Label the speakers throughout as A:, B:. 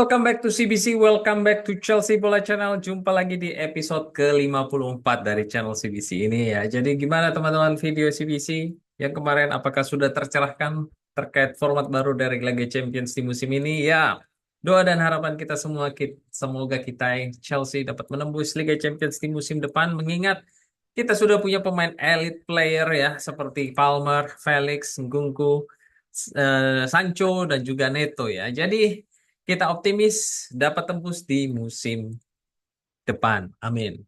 A: welcome back to CBC, welcome back to Chelsea Bola Channel. Jumpa lagi di episode ke-54 dari channel CBC ini ya. Jadi gimana teman-teman video CBC yang kemarin apakah sudah tercerahkan terkait format baru dari Liga Champions di musim ini? Ya, doa dan harapan kita semua semoga kita Chelsea dapat menembus Liga Champions di musim depan mengingat kita sudah punya pemain elite player ya seperti Palmer, Felix, Nkunku, Sancho dan juga Neto ya. Jadi kita optimis dapat tembus di musim depan. Amin.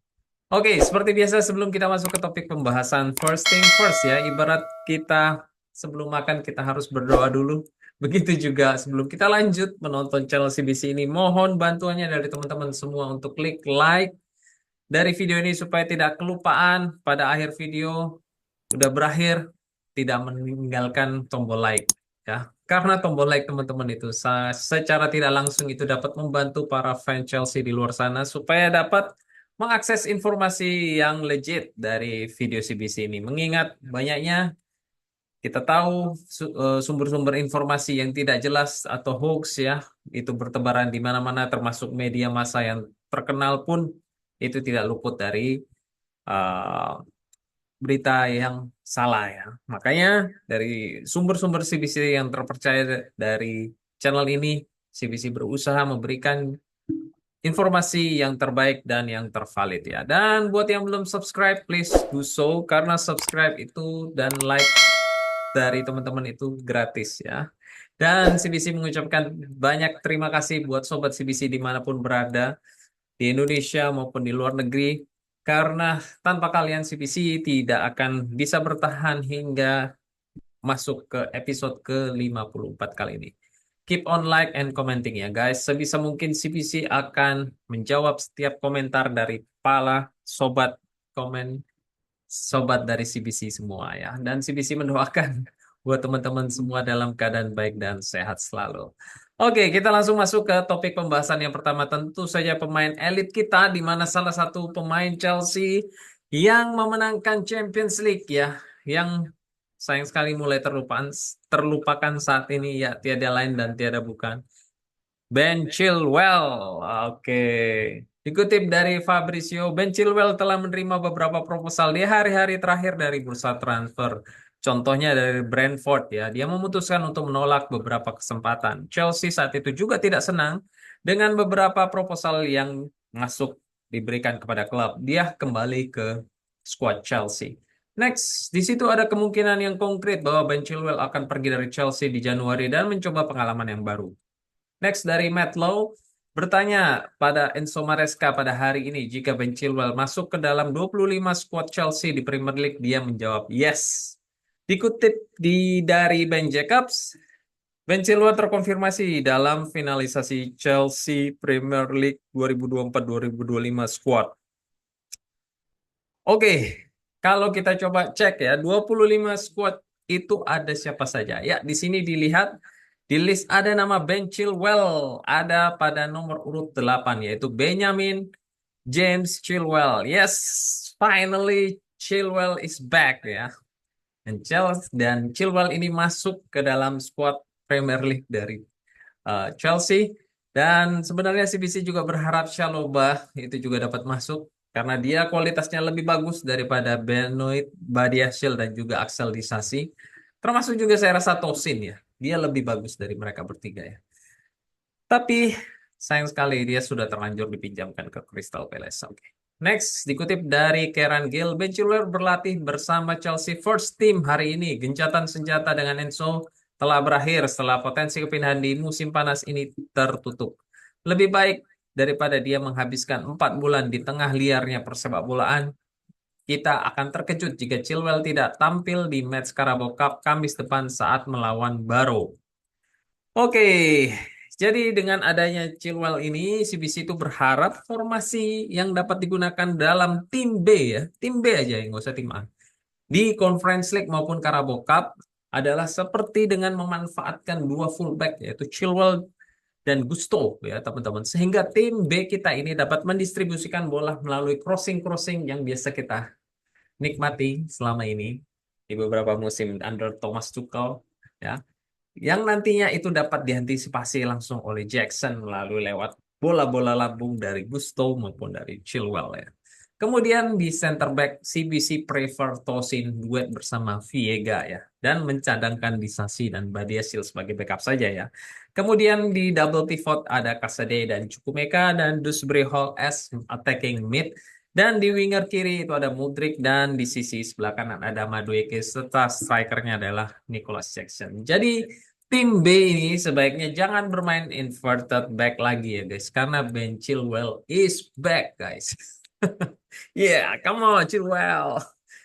A: Oke, seperti biasa sebelum kita masuk ke topik pembahasan first thing first ya, ibarat kita sebelum makan kita harus berdoa dulu. Begitu juga sebelum kita lanjut menonton channel CBC ini, mohon bantuannya dari teman-teman semua untuk klik like dari video ini supaya tidak kelupaan pada akhir video udah berakhir tidak meninggalkan tombol like ya. Karena tombol like teman-teman itu secara tidak langsung itu dapat membantu para fans Chelsea di luar sana supaya dapat mengakses informasi yang legit dari video CBC ini. Mengingat banyaknya kita tahu sumber-sumber informasi yang tidak jelas atau hoax ya, itu bertebaran di mana-mana termasuk media massa yang terkenal pun itu tidak luput dari eh, berita yang salah ya. Makanya dari sumber-sumber CBC yang terpercaya dari channel ini, CBC berusaha memberikan informasi yang terbaik dan yang tervalid ya. Dan buat yang belum subscribe, please do so karena subscribe itu dan like dari teman-teman itu gratis ya. Dan CBC mengucapkan banyak terima kasih buat sobat CBC dimanapun berada di Indonesia maupun di luar negeri karena tanpa kalian CBC tidak akan bisa bertahan hingga masuk ke episode ke-54 kali ini. Keep on like and commenting ya guys. Sebisa mungkin CBC akan menjawab setiap komentar dari para sobat komen sobat dari CBC semua ya. Dan CBC mendoakan buat teman-teman semua dalam keadaan baik dan sehat selalu. Oke, kita langsung masuk ke topik pembahasan yang pertama. Tentu saja pemain elit kita, di mana salah satu pemain Chelsea yang memenangkan Champions League ya, yang sayang sekali mulai terlupakan saat ini ya, tiada lain dan tiada bukan. Ben Chilwell. Oke. Dikutip dari Fabrizio, Ben Chilwell telah menerima beberapa proposal di hari-hari terakhir dari bursa transfer. Contohnya dari Brentford ya. Dia memutuskan untuk menolak beberapa kesempatan. Chelsea saat itu juga tidak senang dengan beberapa proposal yang masuk diberikan kepada klub. Dia kembali ke skuad Chelsea. Next, di situ ada kemungkinan yang konkret bahwa Ben Chilwell akan pergi dari Chelsea di Januari dan mencoba pengalaman yang baru. Next dari Matt Lowe bertanya pada Enzo Maresca pada hari ini jika Ben Chilwell masuk ke dalam 25 skuad Chelsea di Premier League, dia menjawab yes. Dikutip dari Ben Jacobs, Ben Chilwell terkonfirmasi dalam finalisasi Chelsea Premier League 2024-2025 squad. Oke, kalau kita coba cek ya, 25 squad itu ada siapa saja? Ya, di sini dilihat di list ada nama Ben Chilwell, ada pada nomor urut 8 yaitu Benjamin James Chilwell. Yes, finally Chilwell is back ya. Dan Chilwell ini masuk ke dalam squad Premier League dari Chelsea. Dan sebenarnya CBC juga berharap Chalobah itu juga dapat masuk karena dia kualitasnya lebih bagus daripada Benoit Badiashile dan juga Axel Disasi. Termasuk juga saya rasa Tosin ya. Dia lebih bagus dari mereka bertiga ya. Tapi sayang sekali dia sudah terlanjur dipinjamkan ke Crystal Palace. Oke. Next, dikutip dari Kieran Gill, Ben Chilwell berlatih bersama Chelsea First Team hari ini. Gencatan senjata dengan Enzo telah berakhir setelah potensi kepindahan di musim panas ini tertutup. Lebih baik daripada dia menghabiskan 4 bulan di tengah liarnya persepak bolaan, kita akan terkejut jika Chilwell tidak tampil di match Carabao Cup Kamis depan saat melawan Barrow. Oke, jadi dengan adanya Chilwell ini, CBC itu berharap formasi yang dapat digunakan dalam tim B ya, tim B aja yang nggak usah tim A. Di Conference League maupun Carabao Cup adalah seperti dengan memanfaatkan dua fullback yaitu Chilwell dan Gusto ya teman-teman. Sehingga tim B kita ini dapat mendistribusikan bola melalui crossing-crossing yang biasa kita nikmati selama ini di beberapa musim under Thomas Tuchel ya. yang nantinya itu dapat diantisipasi langsung oleh Jackson melalui lewat bola-bola lambung dari Gusto maupun dari Chilwell ya. Kemudian di center back CBC prefer Tosin duet bersama Viega ya dan mencadangkan Disasi dan Badiashile sebagai backup saja ya. Kemudian di double pivot ada Kasade dan Chukwuemeka dan Dewsbury Hall as attacking mid dan di winger kiri itu ada Mudryk dan di sisi sebelah kanan ada Madueke serta strikernya adalah Nicholas Jackson. Jadi tim B ini sebaiknya jangan bermain inverted back lagi ya guys, karena Ben Chilwell is back guys. Yeah, come on Chilwell.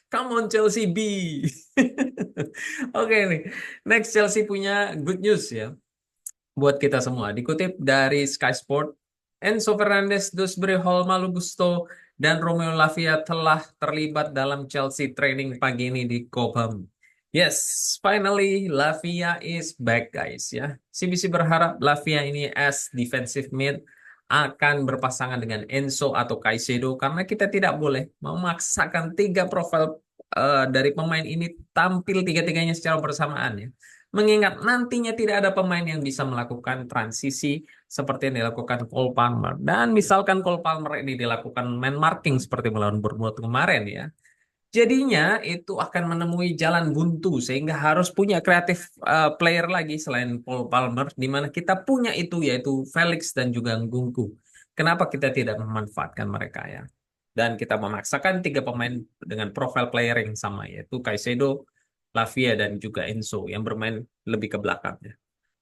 A: Come on Chelsea B. Oke nih, next Chelsea punya good news ya buat kita semua. Dikutip dari Sky Sport, Enzo Fernandez, Dewsbury Hall, Malo Gusto, dan Romeo Lavia telah terlibat dalam Chelsea training pagi ini di Cobham. Yes, finally Lavia is back guys ya. CBC berharap Lavia ini as defensive mid akan berpasangan dengan Enzo atau Caicedo karena kita tidak boleh memaksakan tiga profil dari pemain ini tampil tiga-tiganya secara bersamaan ya. Mengingat nantinya tidak ada pemain yang bisa melakukan transisi seperti yang dilakukan Cole Palmer. Dan misalkan Cole Palmer ini dilakukan man marking seperti melawan Bournemouth kemarin ya. Jadinya itu akan menemui jalan buntu sehingga harus punya kreatif player lagi selain Cole Palmer di mana kita punya itu yaitu Felix dan juga Nkunku. Kenapa kita tidak memanfaatkan mereka ya? Dan kita memaksakan tiga pemain dengan profile player yang sama yaitu Caicedo, Lavia dan juga Enzo yang bermain lebih ke belakangnya.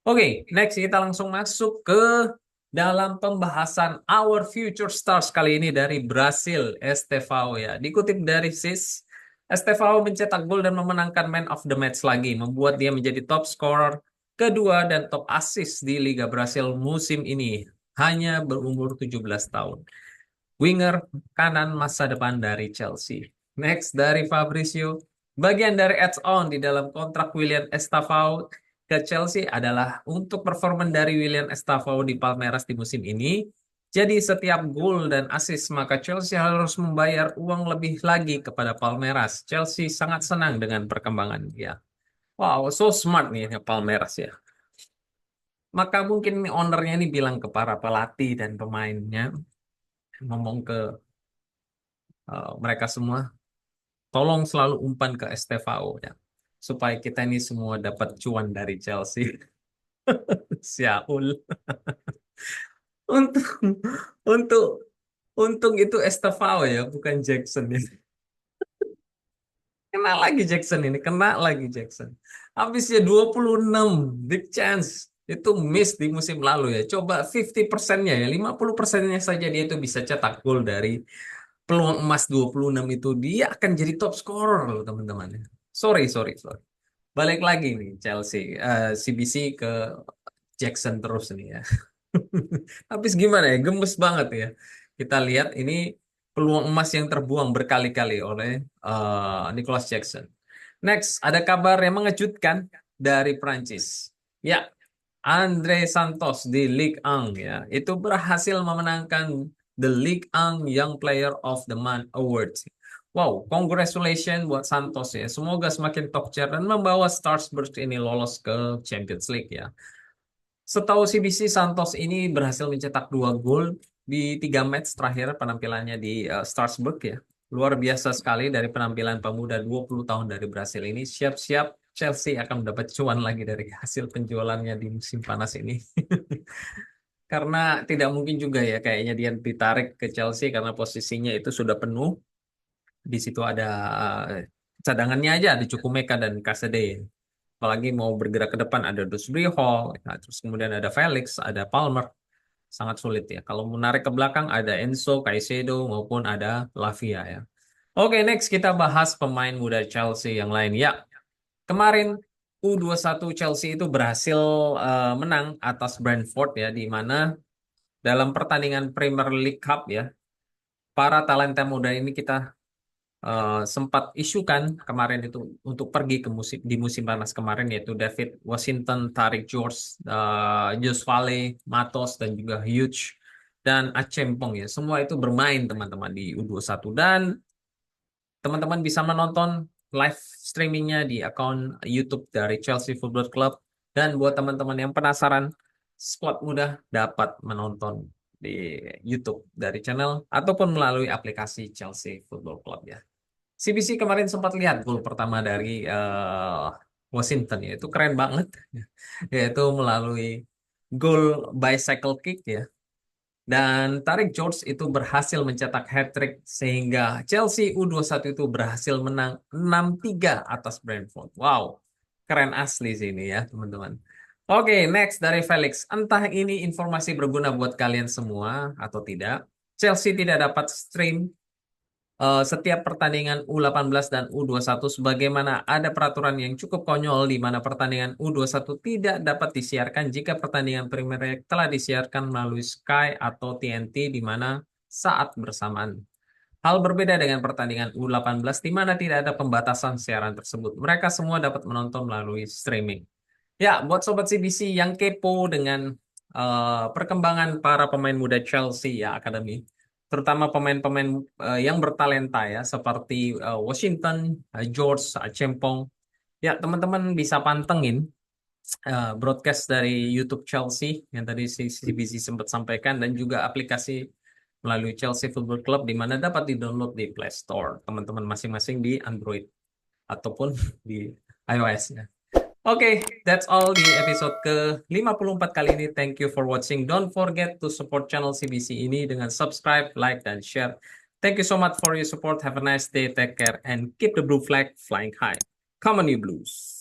A: Oke, next kita langsung masuk ke dalam pembahasan Our Future Stars kali ini dari Brasil, Estevao ya. Dikutip dari SIS, Estevao mencetak gol dan memenangkan Man of the Match lagi, membuat dia menjadi top scorer kedua dan top assist di Liga Brasil musim ini. Hanya berumur 17 tahun. Winger kanan masa depan dari Chelsea. Next dari Fabrizio, bagian dari add-on di dalam kontrak William Estevao ke Chelsea adalah untuk performa dari William Estevao di Palmeiras di musim ini. Jadi setiap gol dan assist maka Chelsea harus membayar uang lebih lagi kepada Palmeiras. Chelsea sangat senang dengan perkembangan dia. Wow, so smart nih Palmeiras ya. Maka mungkin ownernya ini bilang ke para pelatih dan pemainnya, ngomong ke mereka semua, tolong selalu umpan ke Estevao ya, supaya kita ini semua dapat cuan dari Chelsea. Siaul. Untuk untuk untung itu Estevao ya, bukan Jackson ini. Kena lagi Jackson ini, kena lagi Jackson. Habisnya 26 big chance. Itu miss di musim lalu ya. Coba 50%-nya ya, 50%-nya saja dia itu bisa cetak gol dari peluang emas 26 itu. Dia akan jadi top scorer loh teman-teman. Sorry, sorry, sorry. Balik lagi nih Chelsea, CBC ke Jackson terus nih ya. Habis gimana ya? Gemes banget ya. Kita lihat ini peluang emas yang terbuang berkali-kali oleh Nicholas Jackson. Next, ada kabar yang mengejutkan dari Prancis. Ya, Andre Santos di Ligue 1 ya, itu berhasil memenangkan The Ligue 1 Young Player of the Month Award. Wow, congratulations buat Santos ya. Semoga semakin top tier dan membawa Starsburg ini lolos ke Champions League ya. Setahu CBC, Santos ini berhasil mencetak 2 gol di 3 match terakhir penampilannya di Strasbourg ya. Luar biasa sekali dari penampilan pemuda 20 tahun dari Brasil ini. Siap-siap Chelsea akan mendapat cuan lagi dari hasil penjualannya di musim panas ini. Karena tidak mungkin juga ya kayaknya dia ditarik ke Chelsea karena posisinya itu sudah penuh. Di situ ada cadangannya aja, ada Chukwuemeka dan Kasade. Apalagi mau bergerak ke depan ada Dewsbury Hall, nah, terus kemudian ada Felix, ada Palmer, sangat sulit ya. Kalau menarik ke belakang ada Enzo, Caicedo maupun ada Lavia ya. Oke, next kita bahas pemain muda Chelsea yang lain ya. Kemarin U21 Chelsea itu berhasil menang atas Brentford ya, di mana dalam pertandingan Premier League Cup ya, para talenta muda ini kita sempat isukan kemarin itu untuk pergi ke di musim panas kemarin yaitu David Washington, Tarik George, Jus Vale, Matos dan juga Hughes dan Achempong ya. Semua itu bermain teman-teman di U21 dan teman-teman bisa menonton live streamingnya di akun YouTube dari Chelsea Football Club Dan buat teman-teman yang penasaran, squad muda dapat menonton di YouTube dari channel ataupun melalui aplikasi Chelsea Football Club ya. CBC kemarin sempat lihat gol pertama dari Washington ya, itu keren banget, yaitu melalui gol bicycle kick ya. Dan Tarik George itu berhasil mencetak hat-trick sehingga Chelsea U21 itu berhasil menang 6-3 atas Brentford. Wow, keren asli sih ini ya teman-teman. Oke, next dari Felix. Entah ini informasi berguna buat kalian semua atau tidak. Chelsea tidak dapat stream setiap pertandingan U18 dan U21 sebagaimana ada peraturan yang cukup konyol di mana pertandingan U21 tidak dapat disiarkan jika pertandingan Premier League telah disiarkan melalui Sky atau TNT di mana saat bersamaan. Hal berbeda dengan pertandingan U18 di mana tidak ada pembatasan siaran tersebut. Mereka semua dapat menonton melalui streaming. Ya, buat Sobat CBC yang kepo dengan perkembangan para pemain muda Chelsea ya Akademi, terutama pemain-pemain yang bertalenta ya, seperti Washington, George, Chempong. Ya, teman-teman bisa pantengin broadcast dari YouTube Chelsea yang tadi si CBC sempat sampaikan dan juga aplikasi melalui Chelsea Football Club di mana dapat di-download di Play Store, teman-teman masing-masing di Android ataupun di iOS ya. Oke, that's all di episode ke-54 kali ini. Thank you for watching. Don't forget to support channel CBC ini dengan subscribe, like, dan share. Thank you so much for your support. Have a nice day. Take care and keep the blue flag flying high. Come on, you blues.